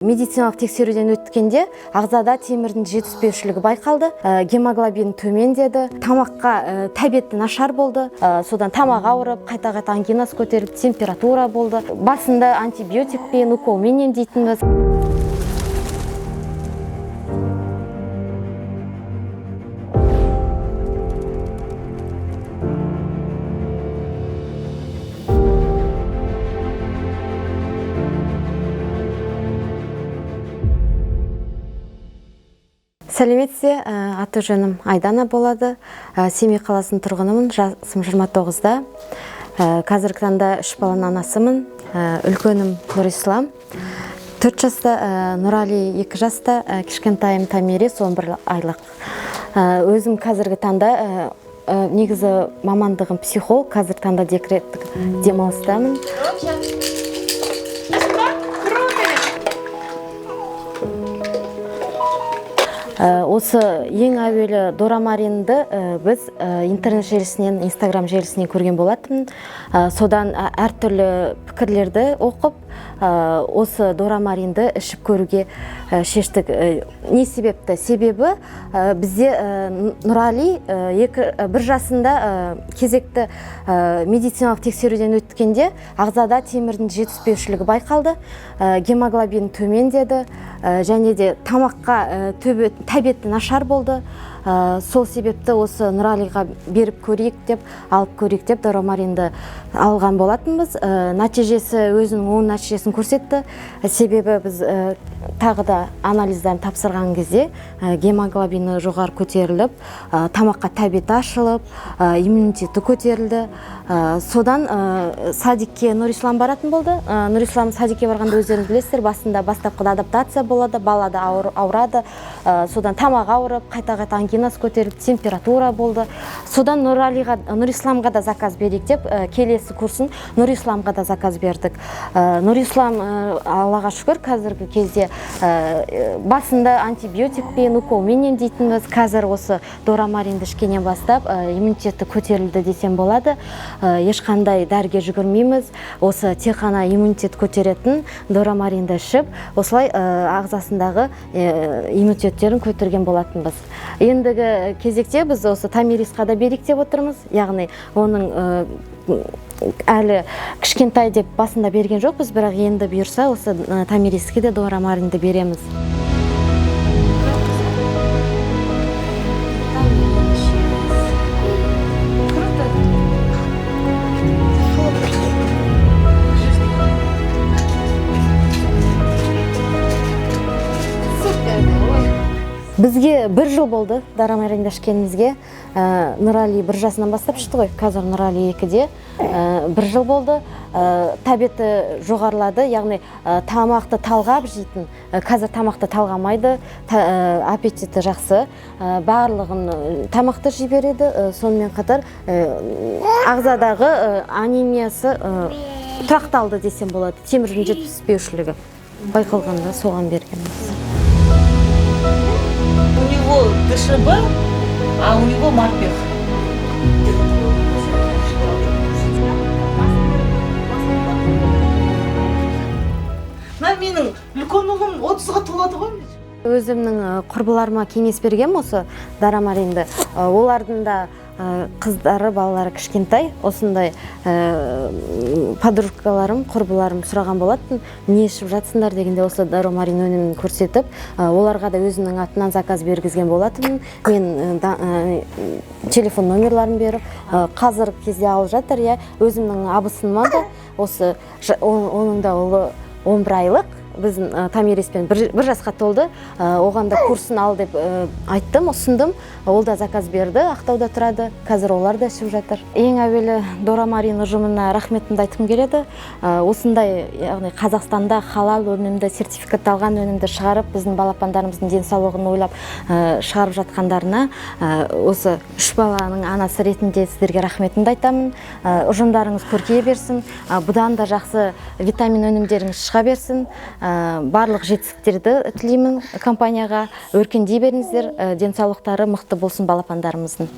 Медициналық тексеруден өткенде ағзада темірдің жетіспеушілігі байқалды, гемоглобин төмендеді, тамаққа тәбеті нашар болды, содан тамақ ауырып, қайта-қайта ангинасы көтеріліп, температура болды. Басында антибиотикпен, уколмен емдейтінбіз. Сәлеметсе, аты жөнім Айдана болады. Семей қаласының тұрғынымын, жасым 29-да. Қазіргі таңда 3 баланың анасымын. Үлкенім Нұрислам 4 жаста, Нұрали 2 жаста, кішкентайым Тамирес 11 айлық. Өзім қазіргі таңда негізі мамандығым психолог, қазіргі таңда декреттік демалыстамын. Осы ең әуелі дорамаринді біз интернет желісінен, инстаграм желісінен көрген болатын. Содан әртүрлі пікірлерді оқып, осы дорамаринді ішіп көруге шештік. Не себепті? Себебі бізде Нұрали 1 жасында кезекті медициналық тексеруден өткенде ағзада темірдің жетіспеушілігі байқалды, гемоглобин төмендеді, және де тамаққа тәбеті нашар болды. Сол себепті осы Нұралиға беріп көрейік деп, алып көрейік деп дорамаринді алған болатынбыз. Нәтижесі өзінің оң нәтижесін көрсетті. Себебі біз тағы да анализдарын тапсырған кезде гемоглобині жоғары көтеріліп, тамаққа тәбеті ашылып, иммунитеті көтерілді. Содан садикке Нұрислам баратын болды. Нұрислам садикке барғанда өздеріңіз білесіздер, басында бастапқыда адаптация болады, балада ауырады. Содан тамақ ауырып, қайта-қайта ангинасы көтеріліп, температура болды. Содан Нұрисламға да заказ берейік деп, келесі курсын Нұрисламға да заказ бердік. Нұрислам, Аллаға шүкір, қазіргі кезде басында антибиотикпен, уколмен емдейтінбіз. Қазір осы дорамаринді ішкеннен бастап иммунитеті көтерілді десем болады. Ешқандай дәріге жүгірмейміз. Осы тек қана иммунитет көтеретін дорамаринді ішіп, осылай ағзасындағы иммунитеттерін көтерген болатынбыз. Ендігі кезекте біз осы Тамирисқа да берейік деп отырмыз. Яғни оның әлі кішкентай деп басында берген жоқпыз, бірақ енді бұйырса осы Тамириске де дорамаринді береміз. Бізге 1 жыл болды дорамаринді ішкенімізге. Нұрали 1 жасынан бастап ішті ғой, қазір Нұрали 2-де 1 жыл болды. Тәбеті жоғарылады, яғни тамақты талғап жейтін. Қазір тамақты талғамайды, аппетиті жақсы. Барлығын тамақты жей береді. Сонымен қатар ағзадағы анемиясы тұрақталды десем болады. Темірдің жетіспеушілігі байқалғанда соған бергенбіз. У него ДШБ, а у него морпех. Менің үлкен ұлым 30-ға толады ғой. Өзімнің құрбыларыма кеңес бергем осы дорамаринді. Олардың да қыздары, балалары кішкентай, осындай подружкаларым, құрбыларым сұраған болатын, не ішіп жатсыңдар дегенде осы дорамарин өнімін көрсетіп, оларға да өзінің атынан заказ бергізген болатын. Мен телефон номерларын беріп, қазір кезде алып жатыр, өзімнің абысыныма да осы оның да ұлы 11 айлық. Біздің Тамиреспен 1 жасқа толды, оған да курсын ал деп айттым, ұсындым. Ол да заказ берді, Ақтауда тұрады, қазір олар да ішіп жатыр. Ең әуелі дорамарин ұжымына рахметімді айтқым келеді. Осындай, яғни Қазақстанда халал өнімді, сертификатталған өнімді шығарып, біздің балапандарымыздың денсаулығын ойлап шығарып жатқандарына, осы 3 баланың анасы ретінде сіздерге рахметімді айтамын. Ұжымдарыңыз көркейе берсін, бұдан да жақсы витамин өнімдеріңіз шыға берсін. Барлық жетістіктерді тілеймін компанияға. Өркендей беріңіздер, денсаулықтары мықты болсын балапандарымыздың.